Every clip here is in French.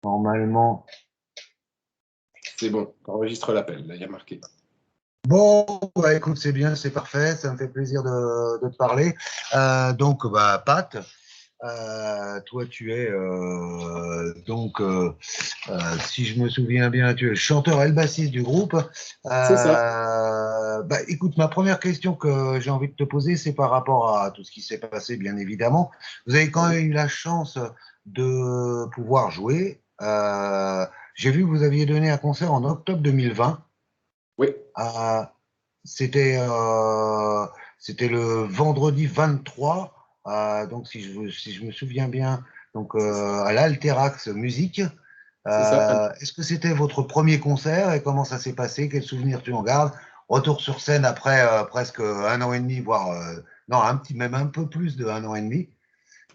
Normalement. C'est bon, enregistre l'appel, là, il y a marqué. Bon, bah, écoute, c'est bien, c'est parfait, ça me fait plaisir de te parler. Donc, bah, Pat, toi, tu es si je me souviens bien, tu es le chanteur et le bassiste du groupe. C'est ça. Bah, écoute, ma première question que j'ai envie de te poser, c'est par rapport à tout ce qui s'est passé, bien évidemment. Vous avez quand même eu la chance de pouvoir jouer. J'ai vu que vous aviez donné un concert en octobre 2020. Oui. C'était le vendredi 23, donc si je me souviens bien, donc à l'Alterax Musique. C'est ça. Est-ce que c'était votre premier concert et comment ça s'est passé? Quels souvenirs tu en gardes? Retour sur scène après presque un an et demi, voire non, même un peu plus de un an et demi.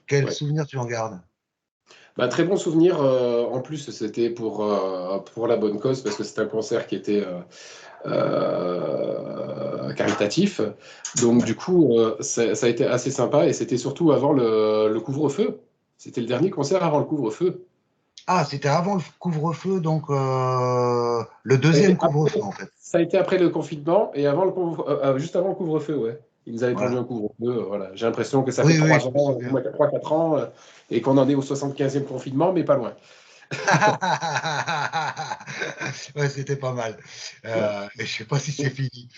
Quels Ouais. souvenirs tu en gardes? Bah, très bon souvenir. En plus, c'était pour la bonne cause parce que c'était un concert qui était caritatif. Donc, du coup, ça a été assez sympa et c'était surtout avant le couvre-feu. C'était le dernier concert avant le couvre-feu. Ah, c'était avant le couvre-feu, donc le Ça a été deuxième après, couvre-feu en fait. ça a été après le confinement et juste avant le couvre-feu, ouais. Ils nous avaient tendu Voilà. un couvre-feu. Voilà. J'ai l'impression que ça fait Oui, oui, 3 je me ans, souviens. 3-4 ans, et qu'on en est au 75e confinement, mais pas loin. Ouais, c'était pas mal. Ouais. Et je sais pas si c'est fini.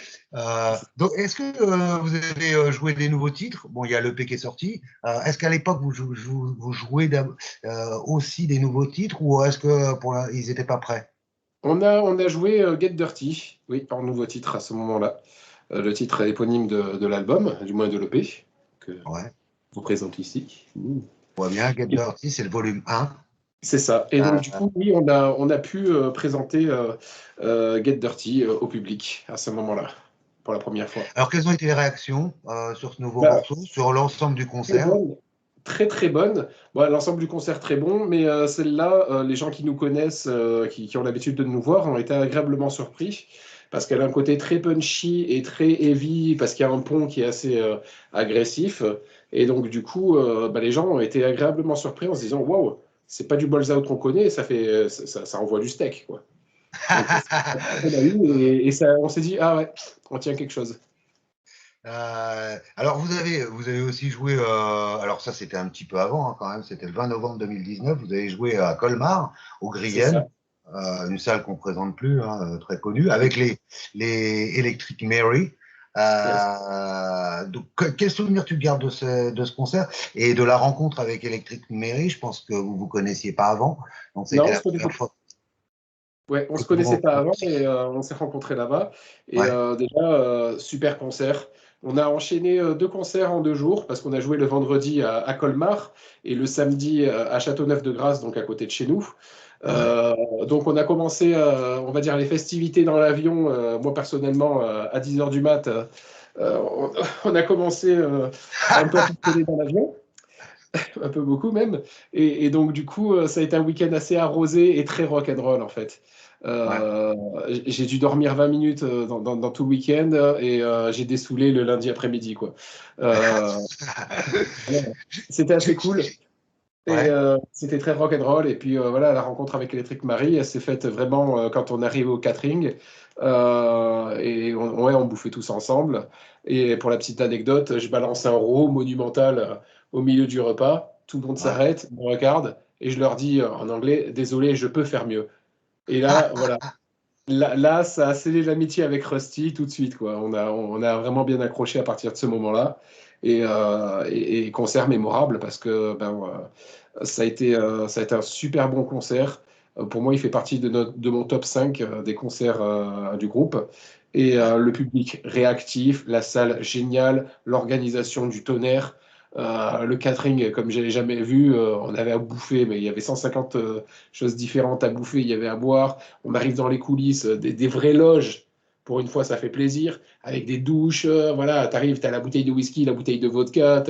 Donc, est-ce que vous avez joué des nouveaux titres? Bon, il y a l'EP qui est sorti. Est-ce qu'à l'époque, vous jouez aussi des nouveaux titres ou est-ce que ils n'étaient pas prêts? On a joué Get Dirty, oui, en nouveau titre à ce moment-là. Le titre éponyme de l'album, du moins de l'EP, que je Ouais, vous présente ici. on voit bien. Get Dirty, c'est le volume 1. C'est ça. Et donc, du coup, oui, on a pu présenter Get Dirty au public à ce moment-là, pour la première fois. Alors, quelles ont été les réactions sur ce nouveau Bah, morceau, sur l'ensemble du très concert? bonne, très très bonne. Bon, l'ensemble du concert très bon, mais celle-là, les gens qui nous connaissent, qui ont l'habitude de nous voir, ont été agréablement surpris parce qu'elle a un côté très punchy et très heavy parce qu'il y a un pont qui est assez agressif. Et donc du coup, les gens ont été agréablement surpris en se disant waouh, c'est pas du balls out qu'on connaît, ça envoie du steak quoi. Donc c'est ce qu'on a eu et on s'est dit ah ouais, on tient quelque chose. Alors vous avez aussi joué, alors ça c'était un petit peu avant hein, quand même, c'était le 20 novembre 2019, vous avez joué à Colmar, au C'est ça. Grienne, une salle qu'on ne présente plus, hein, très connue, avec les Electric Mary. Yes. Donc, quel souvenir tu gardes de ce concert et de la rencontre avec Electric Mary? Je pense que vous ne vous connaissiez pas avant, donc ça a Non, été on la se connaissait première fois Ouais, on que se vous connaissait pas rencontrez. avant, mais on s'est rencontrés là-bas. Et Ouais, déjà, super concert. On a enchaîné 2 concerts en 2 jours parce qu'on a joué le vendredi à Colmar et le samedi à Châteauneuf-de-Grâce, donc à côté de chez nous. ouais. Donc on a commencé, on va dire, les festivités dans l'avion. Moi personnellement, à 10 heures du mat, on, on a commencé un peu à picoler dans l'avion, un peu beaucoup même. Et donc, du coup, ça a été un week-end assez arrosé et très rock'n'roll, en fait. Ouais. Euh, j'ai dû dormir 20 minutes dans tout le week-end et j'ai dessoulé le lundi après-midi, quoi. Euh, voilà. C'était assez cool. Et Ouais. c'était très rock'n'roll. Et puis voilà, la rencontre avec Electric Marie, elle s'est faite vraiment quand on arrive au catering. Et ouais, on bouffait tous ensemble. Et pour la petite anecdote, je balance un row monumental au milieu du repas. Tout le monde Ouais. s'arrête, me regarde, et je leur dis en anglais, désolé, je peux faire mieux. Et là, voilà. Là, ça a scellé l'amitié avec Rusty tout de suite, quoi. On a vraiment bien accroché à partir de ce moment-là. Et concert mémorable parce que ça a été un super bon concert. Pour moi, il fait partie de mon top 5 des concerts du groupe. Et Ouais. le public réactif, la salle géniale, l'organisation du tonnerre, le catering comme je l'ai jamais vu. On avait à bouffer, mais il y avait 150 choses différentes à bouffer, il y avait à boire. On arrive dans les coulisses, des vraies loges. Pour une fois, ça fait plaisir, avec des douches. Voilà, t'arrives, t'as la bouteille de whisky, la bouteille de vodka,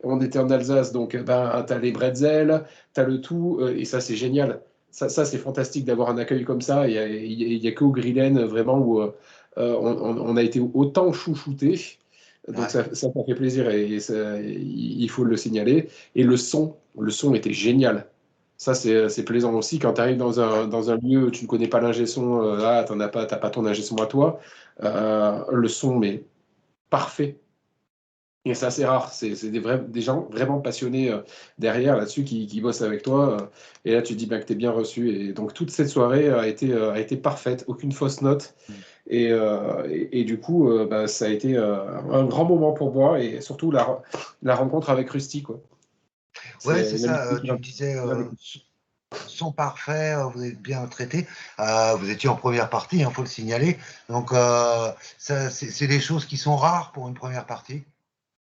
on était en Alsace, donc t'as les bretzels, t'as le tout, et ça, c'est génial. Ça c'est fantastique d'avoir un accueil comme ça. Il y a qu'au Grillen, vraiment, où on a été autant chouchouté. Donc ça fait plaisir et il faut le signaler. Et le son était génial. Ça, c'est plaisant aussi quand tu arrives dans un lieu où tu ne connais pas l'ingé son, t'as pas ton ingé son à toi. Le son, mais parfait. Et c'est assez rare. C'est des gens vraiment passionnés derrière là-dessus qui bossent avec toi. Et là, tu te dis bien que tu es bien reçu. Et donc, toute cette soirée a été parfaite. Aucune fausse note. Et du coup, bah, ça a été un grand moment pour moi. Et surtout, la rencontre avec Rusty, quoi. Ouais, C'est c'est une ça. amitié qui Tu va me disais, bien avec lui. sont parfaits, vous êtes bien traités. Vous étiez en première partie, il faut le signaler. Donc, c'est des choses qui sont rares pour une première partie,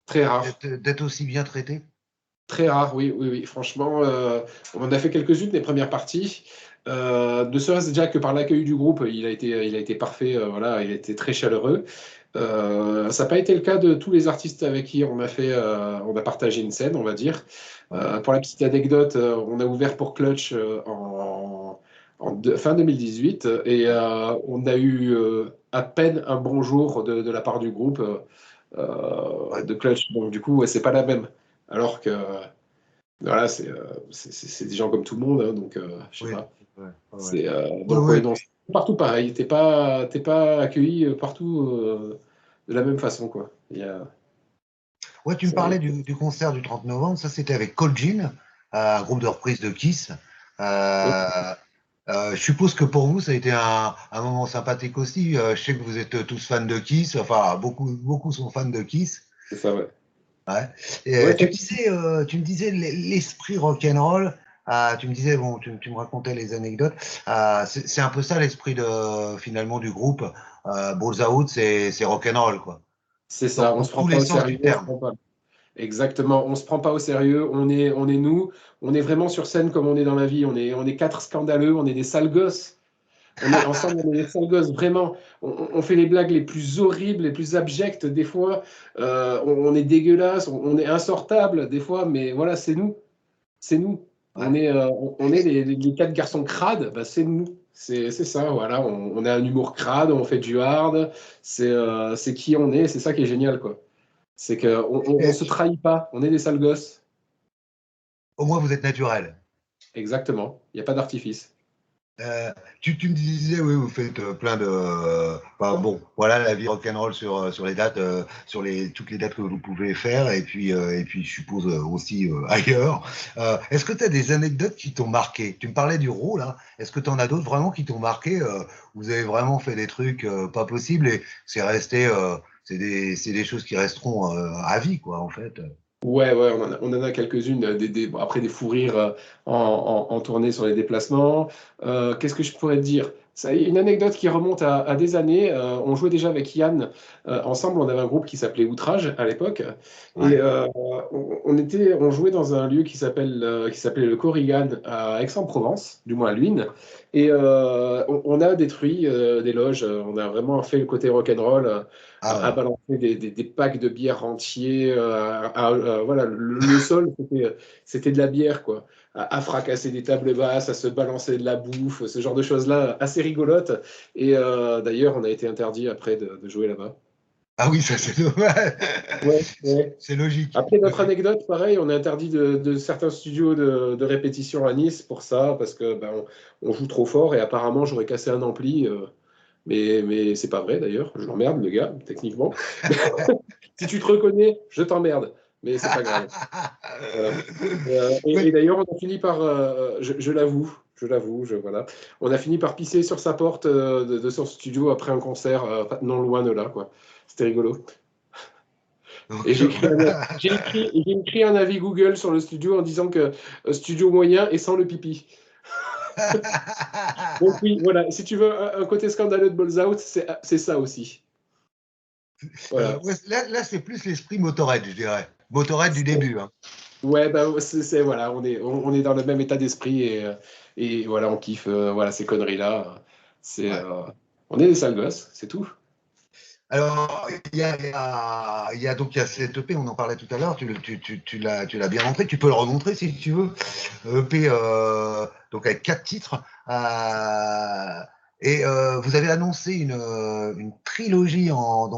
Très rare. d'être aussi bien traité. Très rare, oui, oui, oui. Franchement, on en a fait quelques-unes des premières parties. Ne serait-ce déjà que par l'accueil du groupe, il a été parfait. Voilà, il a été très chaleureux. Ça n'a pas été le cas de tous les artistes avec qui on a partagé une scène, on va dire. Ouais. Pour la petite anecdote, on a ouvert pour Clutch fin 2018 et on a eu à peine un bonjour de la part du groupe Ouais. de Clutch. Donc du coup, ouais, c'est pas la même. Alors que voilà, c'est des gens comme tout le monde, hein, donc je sais Oui. pas. Ouais. Ouais. Oui, Donc ouais, oui. non, c'est partout pareil. T'es pas accueilli partout de la même façon, quoi. Ouais, tu me C'est- parlais du concert du 30 novembre. Ça, c'était avec Cold Gin, un groupe de reprise de Kiss. Euh, je suppose que pour vous, ça a été un moment sympathique aussi. Je sais que vous êtes tous fans de Kiss. Enfin, beaucoup sont fans de Kiss. c'est ça, ouais. Ouais. Et, Ouais, tu me disais l'esprit rock'n'roll. Tu me disais, bon, tu me racontais les anecdotes. C'est un peu ça l'esprit finalement du groupe. Balls Out, c'est rock'n'roll, quoi. c'est ça. On Dans se prend tous pas les au sens sérieux, du on se terme. prend pas. Exactement, on se prend pas au sérieux. On est nous. On est vraiment sur scène comme on est dans la vie. On est quatre scandaleux. On est des sales gosses. On est ensemble, on est des sales gosses, vraiment. On fait les blagues les plus horribles, les plus abjectes des fois. On est dégueulasse, on est insortable des fois, mais voilà, c'est nous. C'est nous. Ouais. On est les quatre garçons crades, bah, c'est nous. C'est ça, voilà. On a un humour crade, on fait du hard. C'est qui on est, c'est ça qui est génial, quoi. C'est qu'on Et se trahit pas, on est des sales gosses. au moins, vous êtes naturel. Exactement. Il n'y a pas d'artifice. Euh, tu me disais, oui, vous faites plein de. Enfin, bon, voilà la vie rock'n'roll sur les dates, toutes les dates que vous pouvez faire, et puis je suppose aussi ailleurs. Est-ce que tu as des anecdotes qui t'ont marqué? Tu me parlais du rôle, là. Est-ce que tu en as d'autres vraiment qui t'ont marqué? Vous avez vraiment fait des trucs pas possibles et c'est resté. C'est des choses qui resteront à vie, quoi, en fait. Ouais, ouais, on en a quelques-unes, bon, après des fous rires en tournée sur les déplacements. Qu'est-ce que je pourrais te dire? Ça, une anecdote qui remonte à des années. On jouait déjà avec Yann ensemble. On avait un groupe qui s'appelait Outrage à l'époque. Et Ouais. on jouait dans un lieu qui s'appelait le Corrigan à Aix-en-Provence, du moins à Luynes. Et on a détruit des loges. On a vraiment fait le côté rock'n'roll Ah à ouais. balancer des packs de bière entiers. Voilà, le sol, c'était de la bière, quoi. À fracasser des tables basses, à se balancer de la bouffe, ce genre de choses-là, assez rigolotes. Et d'ailleurs, on a été interdit après de jouer là-bas. Ah oui, ça c'est dommage. Ouais, ouais. C'est logique. Après, notre anecdote, pareil, on est interdit de certains studios de répétition à Nice pour ça, parce que ben, on joue trop fort et apparemment j'aurais cassé un ampli. Mais c'est pas vrai d'ailleurs, je l'emmerde le gars, techniquement. Si tu te reconnais, je t'emmerde, mais c'est pas grave. Voilà. Et Oui. d'ailleurs, on a fini par, voilà, on a fini par pisser sur sa porte de son studio après un concert, non loin de là, quoi. C'était rigolo. Et Donc, j'ai écrit un avis Google sur le studio en disant que studio moyen et sans le pipi. Donc oui, voilà, si tu veux un côté scandaleux de Balls Out, c'est ça aussi. Voilà. ouais, là c'est plus l'esprit Motorhead, je dirais. Motorhead du début, hein. Ouais, bah, voilà, on est dans le même état d'esprit et voilà, on kiffe voilà, ces conneries-là. C'est, Ouais. euh, on est des sales gosses, c'est tout. Alors, il y a cet EP, on en parlait tout à l'heure, tu l'as bien montré, tu peux le remontrer si tu veux. EP, donc avec 4 titres. Et vous avez annoncé une trilogie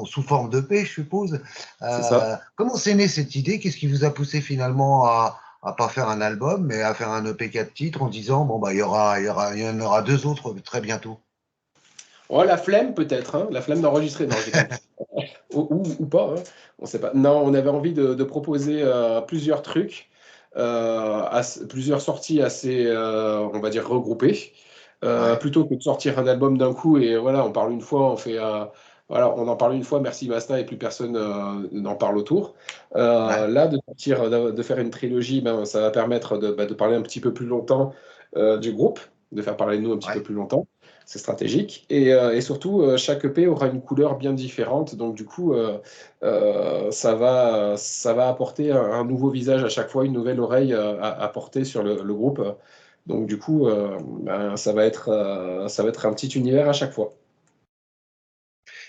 sous forme d'EP, je suppose. C'est ça. Comment s'est née cette idée? Qu'est-ce qui vous a poussé finalement à pas faire un album, mais à faire un EP 4 titres en disant, bon, bah, il y en aura deux autres très bientôt? Oh, la flemme peut-être, hein, la flemme d'enregistrer. Non, je déconne. Ou pas, hein, on sait pas. Non, on avait envie de proposer plusieurs trucs, plusieurs sorties assez, on va dire, regroupées, Ouais, plutôt que de sortir un album d'un coup et voilà, on parle une fois, voilà, on en parle une fois, merci, basta, et plus personne n'en parle autour. ouais, Là, de sortir, de faire une trilogie, ben, ça va permettre de parler un petit peu plus longtemps du groupe, de faire parler de nous un petit peu ouais. plus longtemps. C'est stratégique. Et surtout, chaque EP aura une couleur bien différente. Donc, du coup, ça va apporter un nouveau visage à chaque fois, une nouvelle oreille à porter sur le groupe. Donc, du coup, ben, ça va être un petit univers à chaque fois.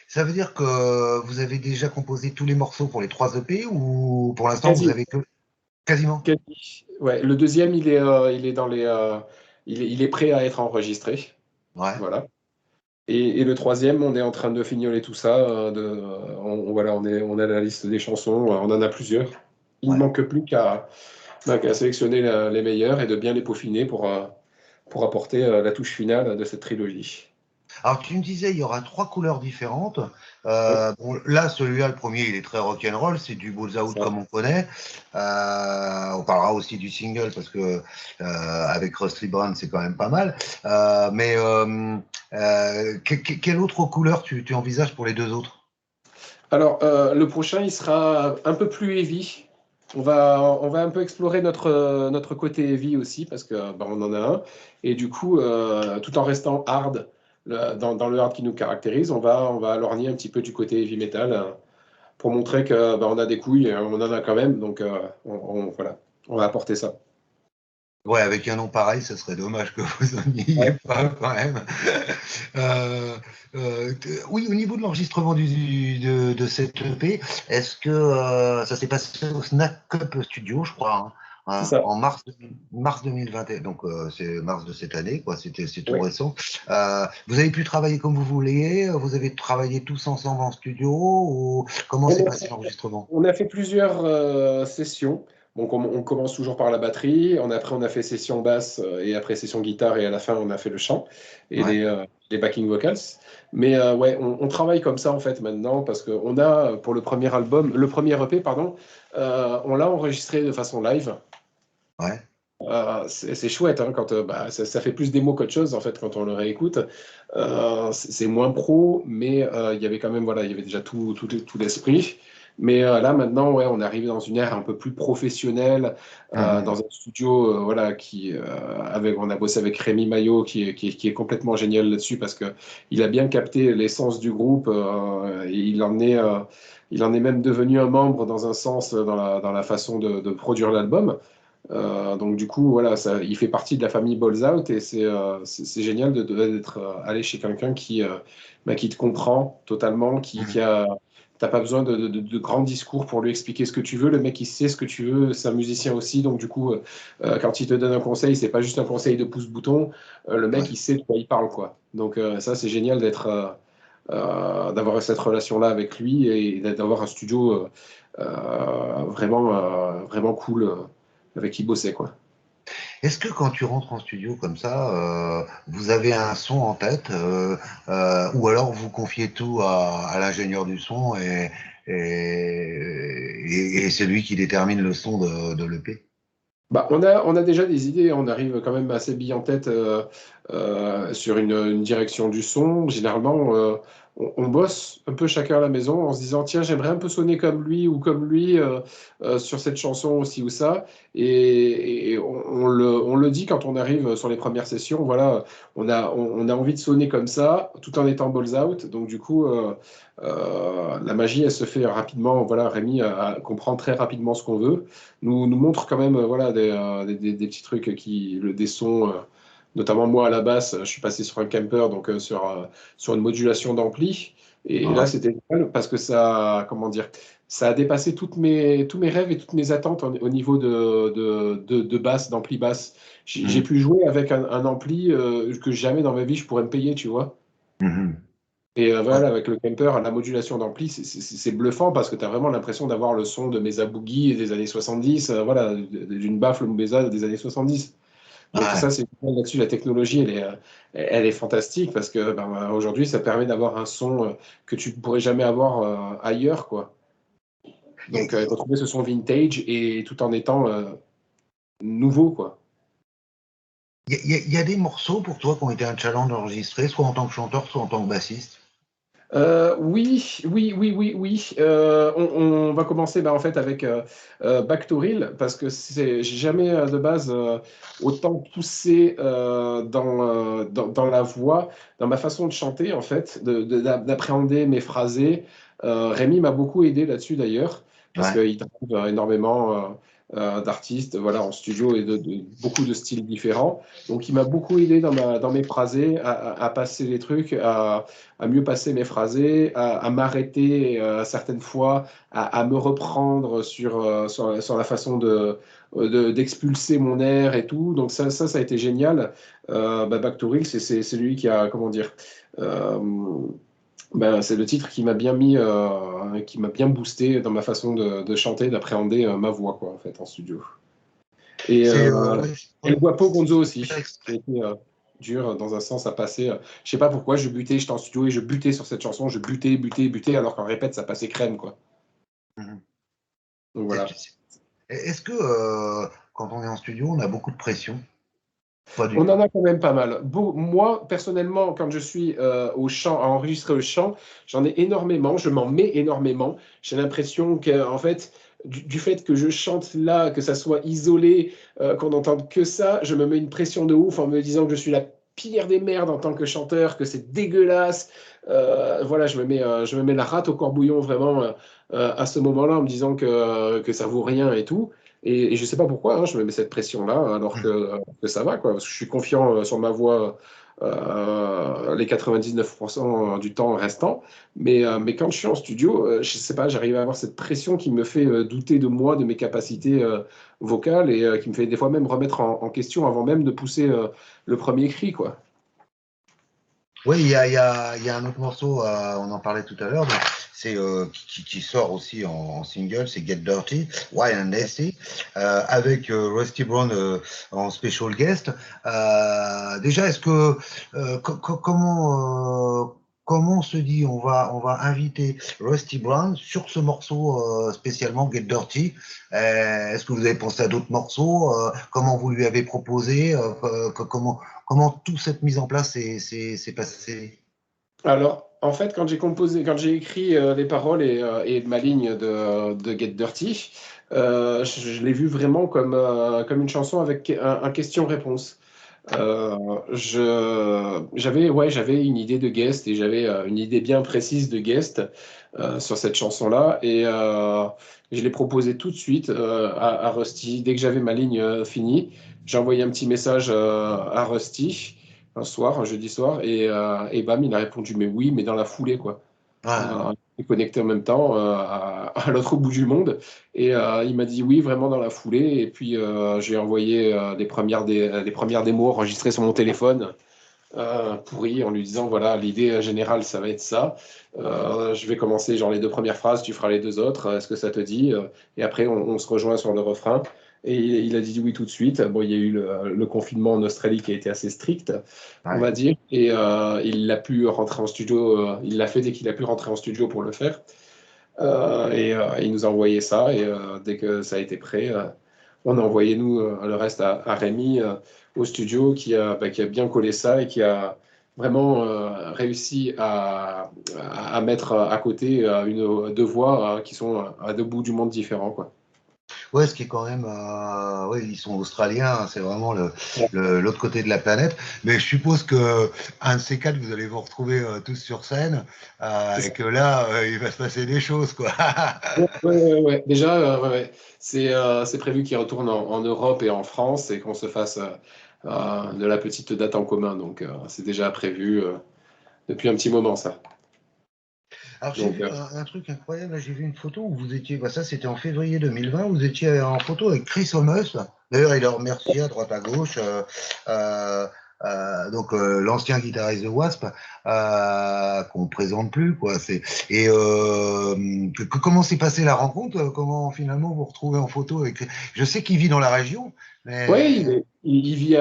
Ça veut dire que vous avez déjà composé tous les morceaux pour les trois EP ou pour l'instant vous Quasi, avez que quasiment? quasi. Ouais, le deuxième, il est dans les, il est prêt à être enregistré. Ouais. Voilà. Et le troisième, on est en train de fignoler tout ça. Voilà, on a la liste des chansons, on en a plusieurs. Il ne Ouais. manque plus qu'à sélectionner les meilleures et de bien les peaufiner pour apporter la touche finale de cette trilogie. Alors, tu me disais, il y aura trois couleurs différentes. Oui, Bon, là, celui-là, le premier, il est très rock'n'roll, c'est du Balls Out ça. comme on connaît. On parlera aussi du single parce que avec Rusty Brown, c'est quand même pas mal. Quelle autre couleur tu envisages pour les deux autres? Alors, le prochain, il sera un peu plus heavy. On va un peu explorer notre côté heavy aussi, parce que bah, on en a un. Et du coup, tout en restant hard, dans le hard qui nous caractérise, on va lorgner un petit peu du côté heavy metal pour montrer que bah, on a des couilles, on en a quand même. Donc, voilà, on va apporter ça. Ouais, avec un nom pareil, ce serait dommage que vous en ayez Ouais. pas quand même. Oui, au niveau de l'enregistrement de cette EP, est-ce que ça s'est passé au Snack Cup Studio, je crois, C'est hein, ça. en mars 2021, donc c'est mars de cette année, quoi, c'est tout Ouais. récent. Vous avez pu travailler comme vous vouliez, vous avez travaillé tous ensemble en studio, ou comment s'est On passé l'enregistrement? On a fait plusieurs sessions. Donc, on commence toujours par la batterie. Après, on a fait session basse et après session guitare. Et à la fin, on a fait le chant et Ouais, les backing vocals. Mais ouais, on travaille comme ça en fait maintenant parce qu'on a pour le premier album, le premier EP, pardon, on l'a enregistré de façon live. ouais. C'est chouette hein, quand bah, ça fait plus démo qu'autre chose en fait quand on le réécoute. C'est moins pro, mais il y avait quand même voilà, il y avait déjà tout l'esprit. Mais là maintenant, ouais, on arrive dans une ère un peu plus professionnelle, Mhm. dans un studio voilà on a bossé avec Rémi Maillot qui est complètement génial là-dessus parce que il a bien capté l'essence du groupe et il en est même devenu un membre dans un sens dans la façon de produire l'album. Donc du coup, voilà, il fait partie de la famille Balls Out et c'est génial d'être allé chez quelqu'un bah, qui te comprend totalement, Mhm. t'as pas besoin de grands discours pour lui expliquer ce que tu veux. Le mec, il sait ce que tu veux, c'est un musicien aussi, donc du coup, quand il te donne un conseil, c'est pas juste un conseil de pouce-bouton. Le mec, Ouais. il sait de quoi il parle, quoi. Donc ça, c'est génial d'avoir cette relation-là avec lui et d'avoir un studio vraiment cool avec qui bosser, quoi. Est-ce que quand tu rentres en studio comme ça, vous avez un son en tête, ou alors vous confiez tout à l'ingénieur du son et c'est lui qui détermine le son de l'EP? Bah, on a déjà des idées, on arrive quand même assez billes en tête sur une direction du son. Généralement, on bosse un peu chacun à la maison en se disant, tiens, j'aimerais un peu sonner comme lui ou comme lui sur cette chanson aussi ou ça. Et on le dit quand on arrive sur les premières sessions, voilà, on a envie de sonner comme ça tout en étant balls out. Donc du coup, la magie, elle se fait rapidement. Voilà, Rémi comprend très rapidement ce qu'on veut nous montre quand même voilà, des petits trucs des sons, notamment moi à la basse, je suis passé sur un camper, donc sur une modulation d'ampli. Et là, Ouais. c'était génial parce que comment dire, ça a dépassé tous mes rêves et toutes mes attentes au niveau de basse, d'ampli basse. J'ai Mm. pu jouer avec un ampli que jamais dans ma vie je pourrais me payer, tu vois. Mhm. Et Ouais. voilà, avec le Kemper, la modulation d'ampli, c'est bluffant parce que tu as vraiment l'impression d'avoir le son de Mesa Boogie des années 70, voilà, d'une baffle Mesa des années 70. Donc Ouais. ça, c'est là-dessus, la technologie, elle est fantastique parce que ben, aujourd'hui, ça permet d'avoir un son que tu ne pourrais jamais avoir ailleurs, quoi. Il y a, Donc retrouver ce son vintage et tout en étant nouveau, quoi. il y a des morceaux pour toi qui ont été un challenge enregistré, soit en tant que chanteur, soit en tant que bassiste. Oui, oui, oui, oui, oui. On va commencer en fait avec Back to Real parce que j'ai jamais de base autant poussé dans la voix, dans ma façon de chanter en fait, d'appréhender mes phrasés. Rémi m'a beaucoup aidé là-dessus d'ailleurs parce Ouais. qu'il trouve énormément d'artistes voilà, en studio et beaucoup de styles différents. Donc il m'a beaucoup aidé dans mes phrasés à passer les trucs, à mieux passer mes phrasés, à m'arrêter certaines fois, à me reprendre sur la façon d'expulser mon air et tout. Donc ça a été génial. Back to Real, c'est lui qui a, comment dire, euh, c'est le titre qui m'a bien mis, qui m'a bien boosté dans ma façon de chanter, d'appréhender ma voix, quoi, en fait, en studio. Et, C'est euh, ouais, et le Guapo Gonzo aussi, ouais. qui a été dur dans un sens à passer. Je sais pas pourquoi, je butais, j'étais en studio et je butais sur cette chanson, je butais, butais, butais, alors qu'en répète, ça passait crème, quoi. Mhm. Donc voilà. Est-ce que quand on est en studio, on a beaucoup de pression? Pas du On tout. en a quand même pas mal. Moi, personnellement, quand je suis au chant, à enregistrer le chant, j'en ai énormément, je m'en mets énormément. J'ai l'impression que, en fait, du fait que je chante là, que ça soit isolé, qu'on n'entende que ça, je me mets une pression de ouf en me disant que je suis la pire des merdes en tant que chanteur, que c'est dégueulasse. Voilà, je me mets la rate au corbouillon vraiment à ce moment-là en me disant que ça vaut rien et tout. Et je ne sais pas pourquoi, hein, je me mets cette pression-là, alors que ça va, quoi, parce que je suis confiant sur ma voix les 99% du temps restant. Mais quand je suis en studio, je ne sais pas, j'arrive à avoir cette pression qui me fait douter de moi, de mes capacités vocales, et qui me fait des fois même remettre en question avant même de pousser le premier cri, quoi. Oui, il y a un autre morceau, on en parlait tout à l'heure, donc c'est qui sort aussi en single, c'est Get Dirty, Wild and Nasty, avec Rusty Brown en special guest. Déjà, est-ce que comment on se dit on va inviter Rusty Brown sur ce morceau spécialement Get Dirty? Est-ce que vous avez pensé à d'autres morceaux? Comment vous lui avez proposé? Comment toute cette mise en place s'est passée? Alors, en fait, quand j'ai écrit les paroles et ma ligne de Get Dirty, je l'ai vu vraiment comme une chanson avec un question-réponse. J'avais une idée de guest et j'avais une idée bien précise de guest sur cette chanson-là et je l'ai proposé tout de suite à Rusty. Dès que j'avais ma ligne finie, j'ai envoyé un petit message à Rusty un soir, un jeudi soir, et bam, il a répondu mais oui, mais dans la foulée quoi. Ouais, On est connecté en même temps à l'autre bout du monde. Et il m'a dit oui, vraiment dans la foulée. Et puis j'ai envoyé des premières démos enregistrées sur mon téléphone pourri en lui disant voilà, l'idée générale, ça va être ça. Je vais commencer genre les deux premières phrases, tu feras les deux autres. Est-ce que ça te dit? Et après, on se rejoint sur le refrain. Et il a dit oui tout de suite. Bon, il y a eu le confinement en Australie qui a été assez strict, on ouais. va dire. Et il a pu rentrer en studio. Il l'a fait dès qu'il a pu rentrer en studio pour le faire. Il nous a envoyé ça. Et dès que ça a été prêt, on a envoyé nous le reste à Rémi au studio qui a bien collé ça et qui a vraiment réussi à mettre à côté deux voix qui sont à deux bouts du monde différents, quoi. Ouais, ce qui est quand même, ouais, ils sont australiens, hein, c'est vraiment l'autre côté de la planète. Mais je suppose que un de ces quatre, vous allez vous retrouver tous sur scène C'est et ça. que là, il va se passer des choses, quoi. Ouais, ouais, ouais, ouais. Déjà, ouais, ouais. C'est prévu qu'il retourne en Europe et en France et qu'on se fasse de la petite date en commun. Donc, c'est déjà prévu depuis un petit moment, ça. Alors j'ai Donc, vu un truc incroyable, là, j'ai vu une photo où vous étiez, bah, ça c'était en février 2020, vous étiez en photo avec Chris Thomas. D'ailleurs, il le remercie à droite à gauche. Euh, donc l'ancien guitariste de Wasp, qu'on ne présente plus, quoi. Et comment s'est passée la rencontre? Comment finalement vous retrouvez en photo avec... Je sais qu'il vit dans la région, Oui, mais il vit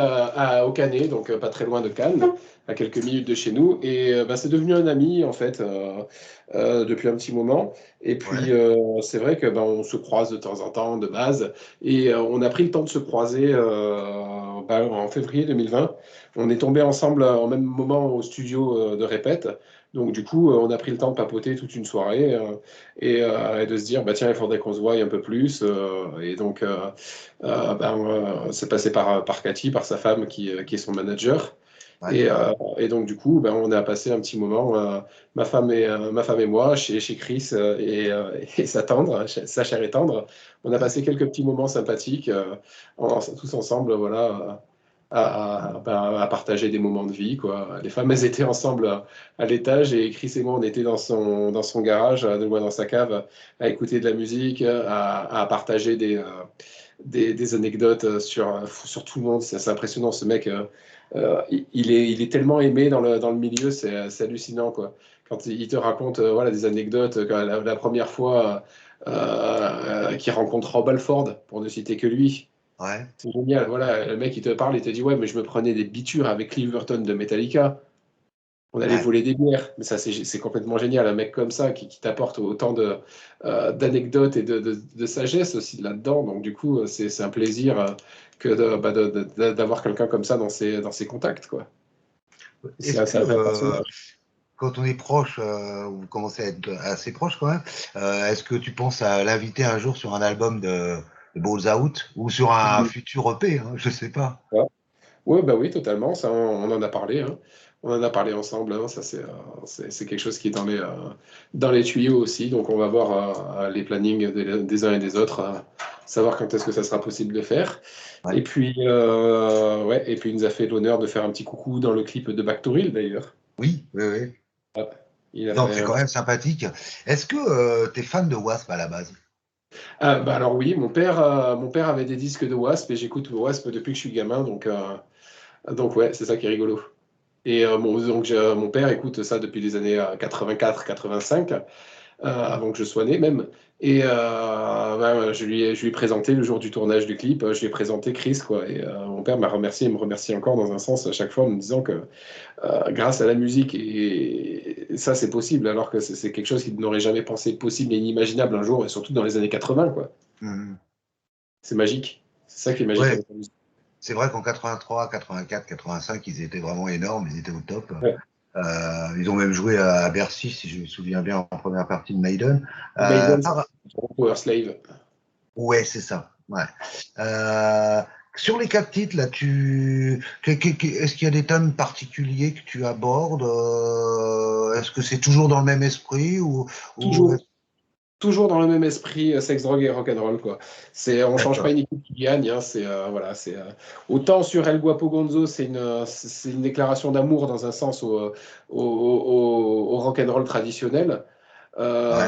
au Canet, donc pas très loin de Cannes, à quelques minutes de chez nous. Et bah, c'est devenu un ami, en fait, depuis un petit moment. Et ouais, puis, c'est vrai que bah, on se croise de temps en temps, de base. Et on a pris le temps de se croiser bah, en février 2020. On est tombé ensemble en même moment au studio de répète. Donc, du coup, on a pris le temps de papoter toute une soirée et de se dire, bah, tiens, il faudrait qu'on se voie un peu plus. Et donc, c'est passé par Cathy, par sa femme qui est son manager. ouais. Et donc, du coup, ben, on a passé un petit moment, ma femme et moi, chez Chris et sa tendre, sa chère et tendre. On a passé quelques petits moments sympathiques, tous ensemble, voilà, à partager des moments de vie, quoi. Les femmes, elles étaient ensemble à l'étage et Chris et moi, on était dans son garage, de loin dans sa cave, à écouter de la musique, à partager des anecdotes sur tout le monde. C'est assez impressionnant, ce mec. Il est tellement aimé dans le milieu, c'est hallucinant, quoi. Quand il te raconte voilà, des anecdotes, quand la première fois qu'il rencontre Rob Alford, pour ne citer que lui, Ouais. c'est génial. Voilà, le mec, il te parle, il te dit, ouais, mais je me prenais des bitures avec Cliff Burton de Metallica. On allait Ouais. voler des bières, mais ça c'est complètement génial, un mec comme ça qui t'apporte autant d'anecdotes et de sagesse aussi là-dedans. Donc du coup, c'est un plaisir d'avoir quelqu'un comme ça dans ses contacts, quoi. C'est Est-ce que assez un personnage. quand on est proche, vous commencez à être assez proche quand même, est-ce que tu penses à l'inviter un jour sur un album de Balls Out ou sur un futur EP, hein, je sais pas. Ouais, ouais, bah oui, totalement. Ça, on en a parlé, hein. On en a parlé ensemble, hein. Ça, c'est quelque chose qui est dans les tuyaux aussi. Donc, on va voir les plannings des uns et des autres, savoir quand est-ce que ça sera possible de faire. Ouais. Et puis, ouais, et puis, il nous a fait l'honneur de faire un petit coucou dans le clip de Back to Real, d'ailleurs. Oui, oui, oui. Ah, il a Donc fait c'est un quand petit... même sympathique. Est-ce que tu es fan de Wasp à la base? Ah, bah alors oui, mon père avait des disques de Wasp et j'écoute Wasp depuis que je suis gamin, donc ouais, c'est ça qui est rigolo. Et mon père écoute ça depuis les années 84-85, avant que je sois né même. Et ben, je lui ai présenté le jour du tournage du clip, je lui ai présenté Chris, quoi. Et mon père m'a remercié et me remercie encore dans un sens à chaque fois en me disant que grâce à la musique, et ça c'est possible, alors que c'est quelque chose qu'il n'aurait jamais pensé possible et inimaginable un jour, et surtout dans les années 80, quoi. Mhm. C'est magique. C'est ça qui est magique Ouais, avec la musique. c'est vrai qu'en 83, 84, 85, ils étaient vraiment énormes, ils étaient au top. Ouais. Ils ont même joué à Bercy, si je me souviens bien, en première partie de Maiden. Maiden, Ah, Power Slave. ouais, c'est ça. Ouais. Euh, sur les quatre titres, là, est-ce qu'il y a des thèmes particuliers que tu abordes? Est-ce que c'est toujours dans le même esprit ou... Toujours. Toujours dans le même esprit, sexe, drogue et rock'n'roll, quoi. On change pas D'accord. une équipe qui gagne, hein, voilà, autant sur El Guapo Gonzo, c'est une déclaration d'amour dans un sens au rock'n'roll traditionnel. Ouais.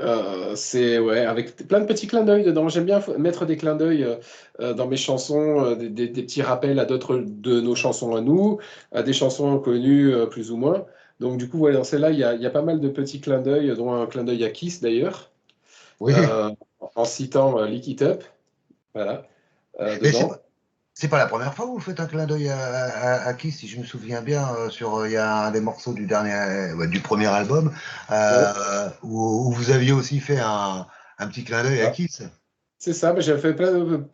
Euh, c'est ouais, avec plein de petits clins d'œil dedans. J'aime bien mettre des clins d'œil dans mes chansons, des petits rappels à d'autres de nos chansons à nous, à des chansons connues plus ou moins. Donc du coup, voilà, dans celle-là, il y a pas mal de petits clins d'œil, dont un clin d'œil à Kiss d'ailleurs, Oui. euh, en citant Lick It Up, voilà, Mais dedans. c'est pas la première fois que vous faites un clin d'œil à Kiss, si je me souviens bien, il y a un des morceaux du du premier album, Ouais, où vous aviez aussi fait un petit clin d'œil à voilà. Kiss. C'est ça, bah, j'ai fait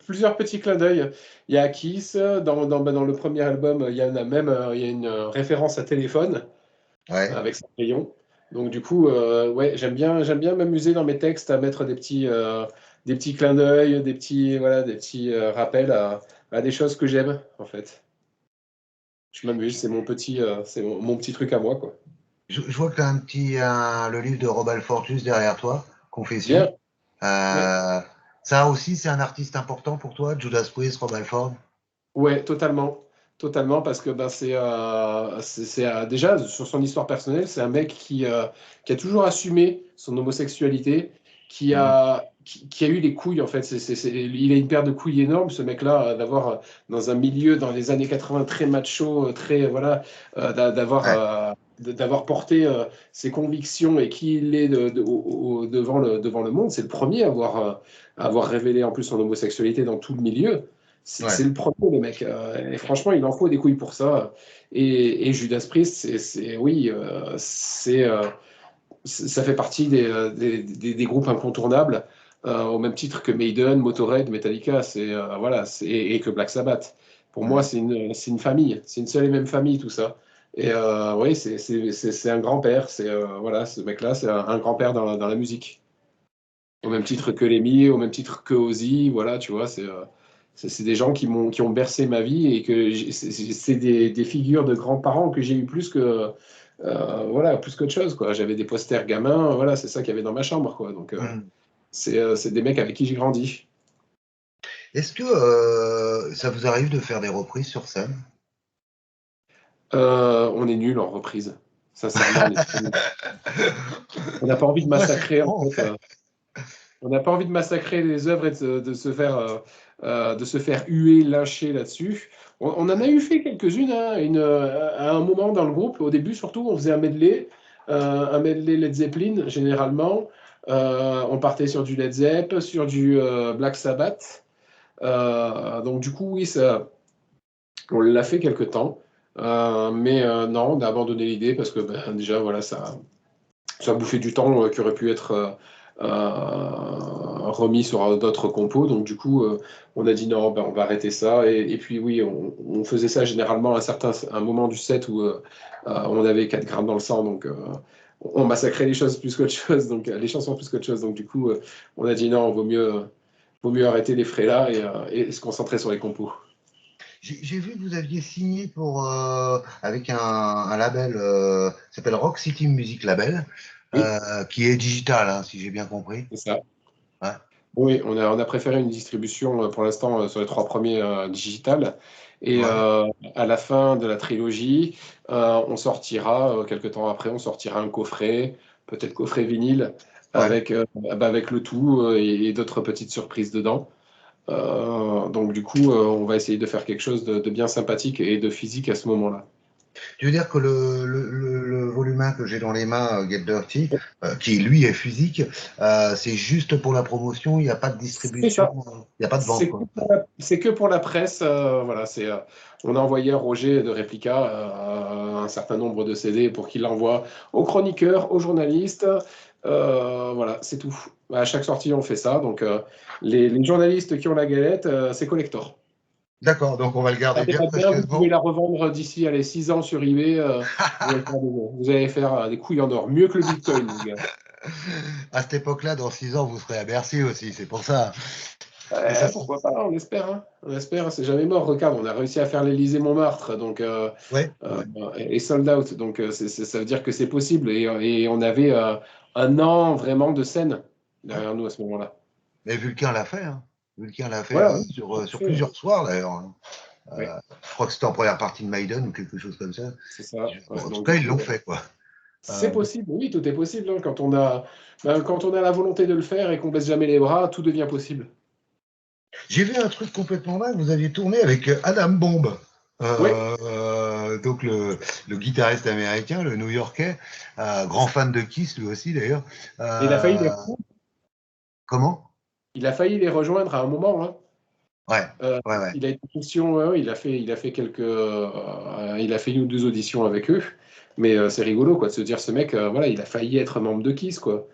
plusieurs petits clins d'œil. Il y a Kiss, dans le premier album, il y en a même il y a une référence à téléphone, Ouais. avec son rayon. Donc du coup, ouais, j'aime bien m'amuser dans mes textes à mettre des petits clins d'œil, voilà, des petits rappels à des choses que j'aime, en fait. Je m'amuse, c'est mon petit truc à moi, quoi. Je vois que tu as le livre de Rob Alford juste derrière toi, Confession. Bien, ouais, Euh, Ça aussi, c'est un artiste important pour toi, Judas Priest, Rob Alford? ouais, totalement. Totalement, parce que ben, déjà, sur son histoire personnelle, c'est un mec qui a toujours assumé son homosexualité, qui a eu les couilles, en fait. Il a une paire de couilles énorme, ce mec-là, d'avoir dans un milieu, dans les années 80, très macho, très, voilà, Ouais. d'avoir porté ses convictions et qui il est devant le monde. C'est le premier à avoir révélé en plus son homosexualité dans tout le milieu. C'est Ouais. le premier, le mec. Et franchement, il en faut des couilles pour ça. Et Judas Priest, oui, ça fait partie des groupes incontournables, au même titre que Maiden, Motorhead, Metallica, voilà, et que Black Sabbath. Pour moi, Mm. c'est une famille, c'est une seule et même famille, tout ça. Et oui, c'est un grand-père, voilà, ce mec-là, c'est un grand-père dans la musique. Au même titre que Lemmy, au même titre que Ozzy, voilà, tu vois, c'est des gens qui ont bercé ma vie et que c'est des figures de grands-parents que j'ai eu plus que, voilà, plus qu'autre chose, quoi. J'avais des posters gamins, voilà, c'est ça qu'il y avait dans ma chambre, quoi. Donc, Mm. c'est des mecs avec qui j'ai grandi. Est-ce que ça vous arrive de faire des reprises sur scène? On est nul en reprise. Sincèrement, on est très nuls. On n'a pas envie de Moi, c'est massacrer, en bon, en fait. fait. On n'a pas envie de massacrer les œuvres et de se faire huer, lyncher là-dessus. On en a eu fait quelques-unes, hein, à un moment dans le groupe. Au début, surtout, on faisait un medley Led Zeppelin, généralement. On partait sur du Led Zepp, sur du Black Sabbath. Donc, du coup, oui, on l'a fait quelque temps. Mais non, on a abandonné l'idée parce que ben, déjà, voilà, ça bouffait du temps qui aurait pu être remis sur d'autres compos. Donc du coup, on a dit non, ben, on va arrêter ça. Et puis oui, on faisait ça généralement à un moment du set où on avait 4 grammes dans le sang. Donc on massacrait les choses plus qu'autre chose, donc les chansons plus qu'autre chose. Donc du coup, on a dit non, vaut mieux arrêter les frais là et se concentrer sur les compos. J'ai vu que vous aviez signé pour, avec un label qui s'appelle Rock City Music Label, Oui, qui est digital, hein, si j'ai bien compris. c'est ça. Ouais, Oui, on a préféré une distribution pour l'instant sur les 3 premiers digitales. Et ouais, à la fin de la trilogie, on sortira, quelques temps après, on sortira un coffret, peut-être coffret vinyle, ouais. avec le tout et d'autres petites surprises dedans. Donc du coup, on va essayer de faire quelque chose de bien sympathique et de physique à ce moment-là. Tu veux dire que le volume 1 que j'ai dans les mains, Get Dirty, qui lui est physique, c'est juste pour la promotion, il n'y a pas de C'est distribution, ça. il n'y a pas de vente, quoi. C'est que pour la presse. Voilà, on a envoyé à Roger de Replica un certain nombre de CD pour qu'il l'envoie aux chroniqueurs, aux journalistes. Voilà, c'est tout. À chaque sortie, on fait ça. Donc, les journalistes qui ont la galette, c'est collector. D'accord, donc on va le garder Tapez bien pas bien, vous pouvez précieusement. la revendre d'ici à les 6 ans sur eBay. Vous allez faire des couilles en or. Mieux que le Bitcoin, les gars. À cette époque-là, dans 6 ans, vous serez à Bercy aussi, c'est pour ça. Mais ça, Pourquoi pas, on espère. Hein. On espère, hein, c'est jamais mort. Regarde, on a réussi à faire l'Élysée-Montmartre donc, ouais, euh, ouais. et sold out. Donc ça veut dire que c'est possible. Et on avait un an vraiment de scène Ouais. derrière nous à ce moment-là. Mais Vulcain l'a fait, hein. Vulcain l'a fait Voilà, oui, sur fait, plusieurs soirs d'ailleurs, hein. oui, Je crois que c'était en première partie de Maiden ou quelque chose comme ça. c'est ça. Bon, Ouais, en tout donc cas, du ils coup, l'ont fait, quoi. c'est Euh, possible. Oui, tout est possible. Hein. Quand on a la volonté de le faire et qu'on baisse jamais les bras, tout devient possible. j'ai vu un truc complètement dingue. Vous aviez tourné avec Adam Bomb, Oui, donc le guitariste américain, le New-Yorkais, grand fan de Kiss lui aussi d'ailleurs. il a failli les, Euh, comment? il a failli les rejoindre à un moment. Hein. Ouais, Euh, ouais, ouais. il a été question, ouais, ouais, il a fait il a fait une ou deux auditions avec eux, mais c'est rigolo quoi de se dire ce mec, voilà, il a failli être membre de Kiss quoi.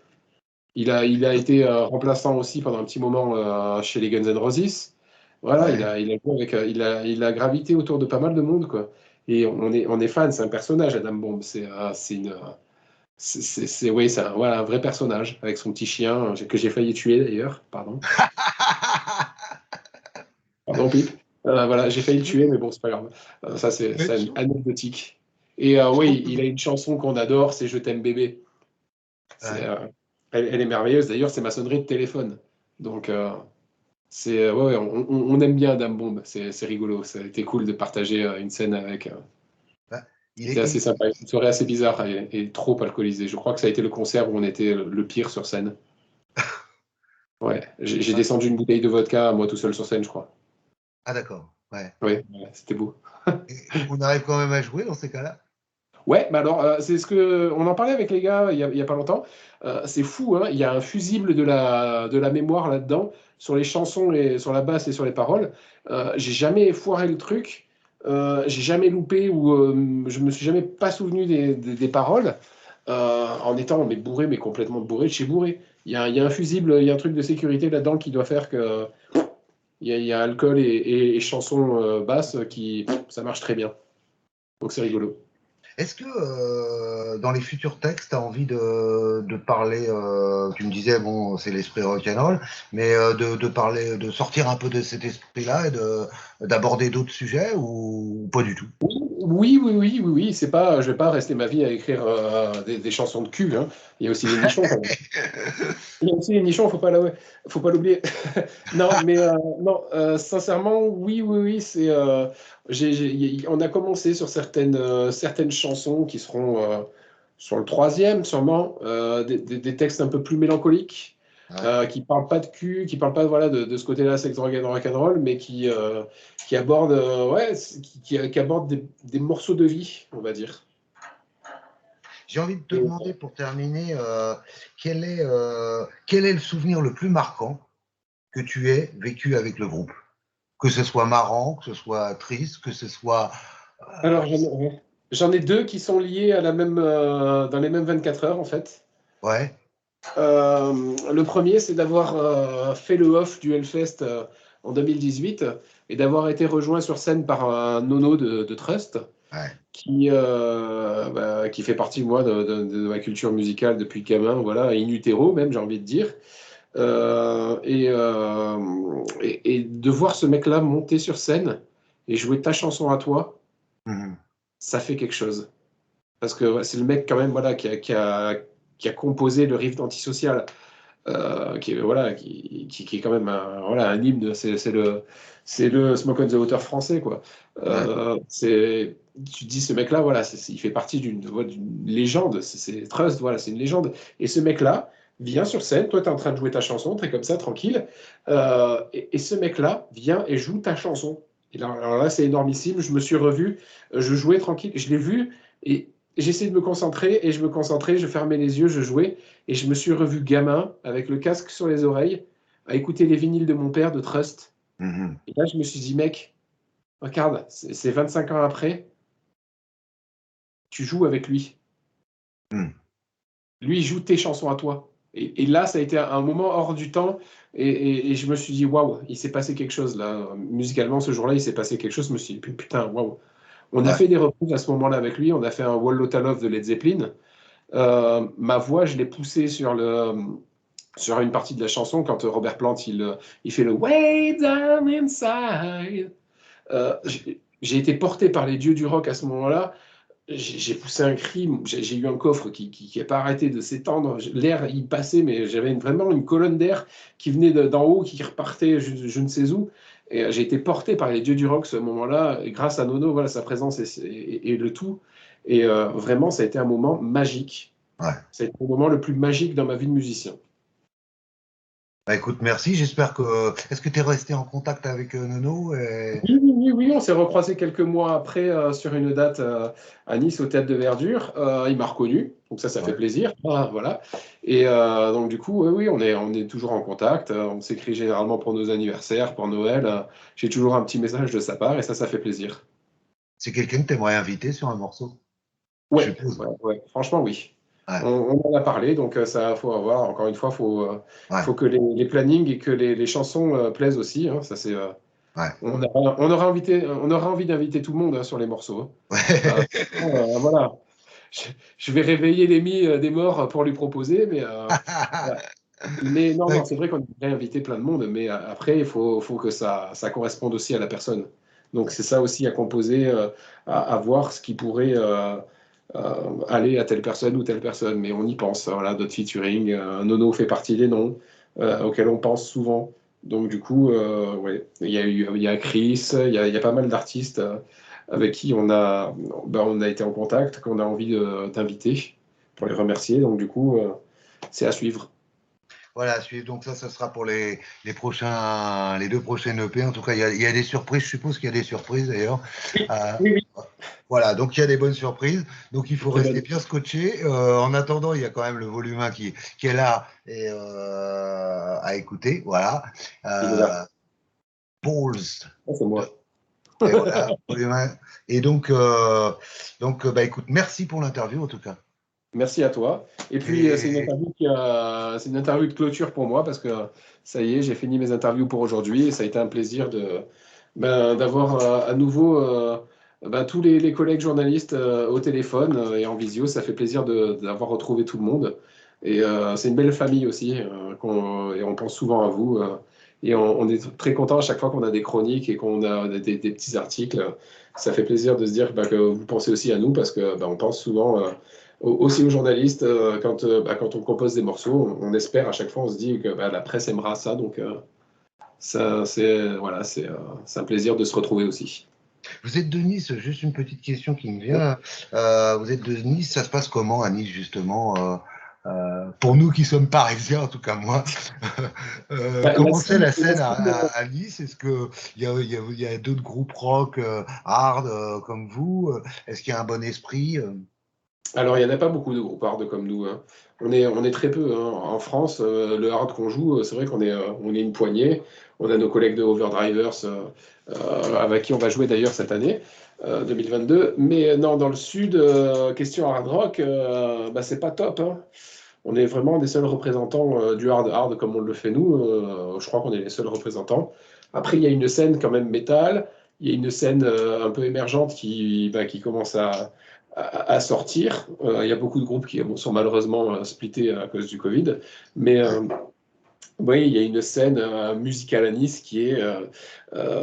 Il a été remplaçant aussi pendant un petit moment chez les Guns N' Roses. Voilà, Ouais. il a joué avec, il a gravité autour de pas mal de monde quoi. Et on est fan, c'est un personnage Adam Bomb, oui, voilà, un vrai personnage avec son petit chien que j'ai failli tuer d'ailleurs, pardon. Pardon, Pipe. Voilà, j'ai failli le tuer, mais bon, c'est pas grave. Ça, Mais c'est anecdotique. Et je trouve oui, que il a une chanson qu'on adore, c'est Je t'aime bébé. C'est, ouais. euh, elle est merveilleuse. D'ailleurs, c'est ma sonnerie de téléphone. Donc, ouais, ouais, on aime bien Dame Bombe. C'est rigolo. Ça a été cool de partager une scène avec. Ouais. Il C'était est, assez sympa. Une soirée assez bizarre et trop alcoolisée. Je crois que ça a été le concert où on était le pire sur scène. Ouais, j'ai Ouais. descendu une bouteille de vodka, moi tout seul sur scène, je crois. Ah d'accord, ouais. Oui, ouais, c'était beau. Et on arrive quand même à jouer dans ces cas-là? Ouais, bah alors, c'est ce que on en parlait avec les gars il y a pas longtemps. C'est fou, hein, il y a un fusible de la mémoire là-dedans, sur les chansons, et sur la basse et sur les paroles. J'ai jamais foiré le truc, j'ai jamais loupé, ou je me suis jamais pas souvenu des paroles, en étant mais bourré, mais complètement bourré de chez bourré. Il y a un fusible, il y a un truc de sécurité là-dedans qui doit faire que il y a alcool et chansons basses qui ça marche très bien. Donc c'est rigolo. Est-ce que dans les futurs textes, tu as envie de parler, tu me disais, bon, c'est l'esprit rock'n'roll, mais de parler, de sortir un peu de cet esprit-là et d'aborder d'autres sujets ou pas du tout? Oui. C'est pas, je vais pas rester ma vie à écrire des chansons de cul, hein. Il y a aussi les nichons quand même. Il y a aussi les nichons, faut pas l'oublier. Non, mais non, sincèrement, oui. C'est, on a commencé sur certaines chansons qui seront sur le troisième, sûrement, des textes un peu plus mélancoliques, Ouais. qui parlent pas de cul, qui parlent pas voilà, de ce côté-là, sex, drogue and rock'n'roll, mais qui abordent, ouais, qui abordent des morceaux de vie, on va dire. J'ai envie de te Et, demander pour terminer, quel est le souvenir le plus marquant que tu aies vécu avec le groupe? Que ce soit marrant, que ce soit triste, que ce soit. alors, j'en ai deux qui sont liés à dans les mêmes 24 heures, en fait. Ouais, Le premier, c'est d'avoir fait le off du Hellfest en 2018 et d'avoir été rejoint sur scène par un nono de Trust ouais. qui fait partie, moi, de ma culture musicale depuis gamin, voilà, in utero même, j'ai envie de dire. Et de voir ce mec-là monter sur scène et jouer ta chanson à toi, Mhm. ça fait quelque chose. Parce que ouais, c'est le mec, quand même, voilà, qui a composé le riff d'Antisocial, voilà, qui est quand même voilà, un hymne. C'est le Smoke on the Water français, quoi. Ouais. Tu te dis, ce mec-là, voilà, il fait partie d'une légende. C'est Trust, voilà, c'est une légende. Et ce mec-là vient sur scène, toi, tu es en train de jouer ta chanson, très comme ça, tranquille. Et ce mec-là vient et joue ta chanson. Et là, alors là, c'est énormissime. Je me suis revu, je jouais tranquille, je l'ai vu, et j'essayais de me concentrer, et je me concentrais, je fermais les yeux, je jouais. Et je me suis revu gamin, avec le casque sur les oreilles, à écouter les vinyles de mon père de Trust. Mhm. Et là, je me suis dit, mec, regarde, c'est 25 ans après, tu joues avec lui. Mhm. Lui, il joue tes chansons à toi. Et là, ça a été un moment hors du temps. Et je me suis dit, waouh, il s'est passé quelque chose là. Musicalement, ce jour-là, il s'est passé quelque chose. Je me suis dit, putain, waouh. On a Ouais. fait des reprises à ce moment-là avec lui. On a fait un Wall Lotta Love de Led Zeppelin. Ma voix, je l'ai poussée sur une partie de la chanson quand Robert Plant il fait le Way Down Inside. J'ai été porté par les dieux du rock à ce moment-là. J'ai poussé un cri, j'ai eu un coffre qui n'a pas arrêté de s'étendre. L'air, il passait, mais j'avais vraiment une colonne d'air qui venait d'en haut, qui repartait je ne sais où. Et j'ai été porté par les dieux du rock ce moment-là, et grâce à Nono, voilà, sa présence et le tout. Et vraiment, ça a été un moment magique. Ouais. Ça a été le moment le plus magique dans ma vie de musicien. Bah, écoute, merci. J'espère que. Est-ce que tu es resté en contact avec Nono Oui, on s'est recroisé quelques mois après sur une date à Nice au Théâtre de Verdure. Il m'a reconnu, donc ça fait Ouais. plaisir. Ah, voilà. Et donc du coup, oui, on est toujours en contact. On s'écrit généralement pour nos anniversaires, pour Noël. J'ai toujours un petit message de sa part et ça fait plaisir. C'est quelqu'un que tu aimerais inviter sur un morceau, je Ouais, suppose. ouais, franchement, oui. Ouais. On en a parlé, donc ça, faut avoir, encore une fois, Ouais. faut que les plannings et que les chansons plaisent aussi, hein. Ça, c'est, Ouais. on aura envie d'inviter tout le monde, hein, sur les morceaux, hein. Ouais. Voilà. Je, je vais réveiller l'Emmy des morts pour lui proposer, ouais. Mais non, c'est vrai qu'on devrait inviter plein de monde, mais après, faut que ça corresponde aussi à la personne. Donc c'est ça aussi à composer, à voir ce qui pourrait aller à telle personne ou telle personne. Mais on y pense, voilà, d'autres featuring. Nono fait partie des noms auxquels on pense souvent. Donc du coup, ouais, il y a Chris, il y a pas mal d'artistes avec qui on a été en contact, qu'on a envie d'inviter pour les remercier. Donc du coup, c'est à suivre. Voilà, donc ça sera pour les deux prochaines EP. En tout cas, il y a des surprises. Je suppose qu'il y a des surprises d'ailleurs. Oui, Euh, oui, oui. voilà, donc il y a des bonnes surprises. Donc il faut Très rester bonne. bien scotché. En attendant, il y a quand même le volume 1 qui est là et à écouter. Voilà. Il est là. Balls. Ah, c'est moi. Et voilà, volume 1. Et bah, écoute, merci pour l'interview en tout cas. Merci à toi. Et puis, Et c'est une interview de clôture pour moi parce que ça y est, j'ai fini mes interviews pour aujourd'hui et ça a été un plaisir d'avoir à nouveau tous les collègues journalistes au téléphone et en visio. Ça fait plaisir d'avoir retrouvé tout le monde. Et c'est une belle famille aussi et on pense souvent à vous. Et on est très content à chaque fois qu'on a des chroniques et qu'on a des petits articles. Ça fait plaisir de se dire que vous pensez aussi à nous parce que on pense souvent aussi aux journalistes, quand on compose des morceaux, on espère à chaque fois, on se dit que la presse aimera ça. Donc, ça, voilà, c'est un plaisir de se retrouver aussi. vous êtes de Nice, juste une petite question qui me vient. Vous êtes de Nice, ça se passe comment à Nice justement pour nous qui sommes parisiens, en tout cas moi, La comment c'est scène, la scène à Nice? Est-ce qu'il y a d'autres groupes rock hard comme vous? Est-ce qu'il y a un bon esprit? alors, il n'y en a pas beaucoup de groupes hard comme nous, hein. On est très peu, hein. En France, le hard qu'on joue, c'est vrai on est une poignée. On a nos collègues de Overdrivers avec qui on va jouer d'ailleurs cette année, 2022. Mais non, dans le sud, question hard rock, c'est pas top, hein. On est vraiment des seuls représentants du hard comme on le fait nous. Je crois qu'on est les seuls représentants. Après, il y a une scène quand même métal. Il y a une scène un peu émergente qui commence à sortir. Il y a beaucoup de groupes qui sont malheureusement splittés à cause du Covid. Mais oui, il y a une scène musicale à Nice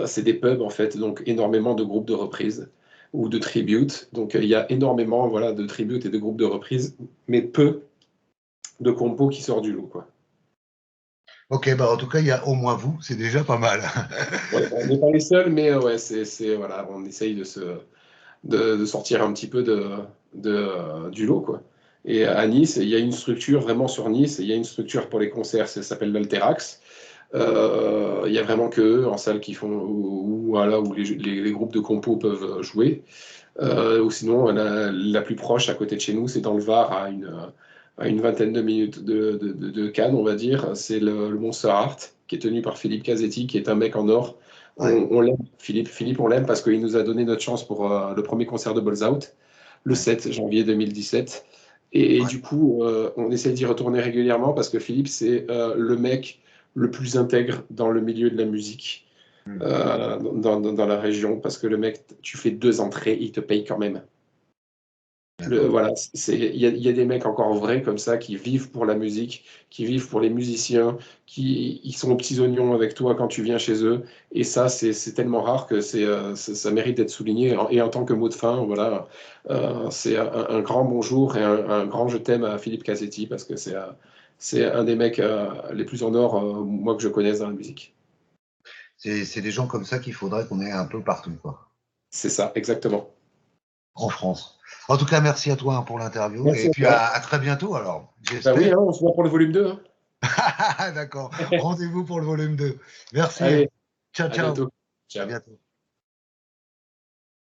c'est des pubs en fait, donc énormément de groupes de reprises ou de tributes. Donc il y a énormément voilà, de tributes et de groupes de reprises, mais peu de compos qui sortent du lot, quoi. Ok, bah en tout cas, il y a au moins vous, c'est déjà pas mal. Ouais, on n'est pas les seuls, mais ouais, voilà, on essaye de sortir un petit peu du lot, quoi. Et à Nice, il y a une structure vraiment sur Nice, il y a une structure pour les concerts, ça s'appelle l'Alterax. Il y a vraiment que eux en salle qui font, voilà, où les groupes de compos peuvent jouer. Ou sinon, la plus proche à côté de chez nous, c'est dans le Var, à une vingtaine de minutes de Cannes, on va dire. C'est le Monster Art, qui est tenu par Philippe Casetti, qui est un mec en or. Ouais, On l'aime, Philippe, on l'aime parce qu'il nous a donné notre chance pour le premier concert de Balls Out, le ouais, 7 janvier 2017. Et ouais. du coup, on essaie d'y retourner régulièrement parce que Philippe, c'est le mec le plus intègre dans le milieu de la musique Hmm. dans la région, parce que le mec, tu fais 2 entrées, il te paye quand même. D'accord. Voilà, il y a des mecs encore vrais comme ça qui vivent pour la musique, qui vivent pour les musiciens, qui ils sont aux petits oignons avec toi quand tu viens chez eux. Et ça, c'est tellement rare que ça mérite d'être souligné. Et en tant que mot de fin, voilà, c'est un grand bonjour et un grand je t'aime à Philippe Casetti parce que c'est un des mecs les plus en or, moi, que je connaisse dans la musique. C'est des gens comme ça qu'il faudrait qu'on ait un peu partout, quoi, C'est ça, exactement. en France. En tout cas, merci à toi hein, pour l'interview Merci et à puis toi. à très bientôt alors, Bah oui, j'espère. hein, on se voit pour le volume 2, hein. D'accord. Rendez-vous pour le volume 2. Merci. Allez, Ciao, à ciao. bientôt. À Ciao. bientôt.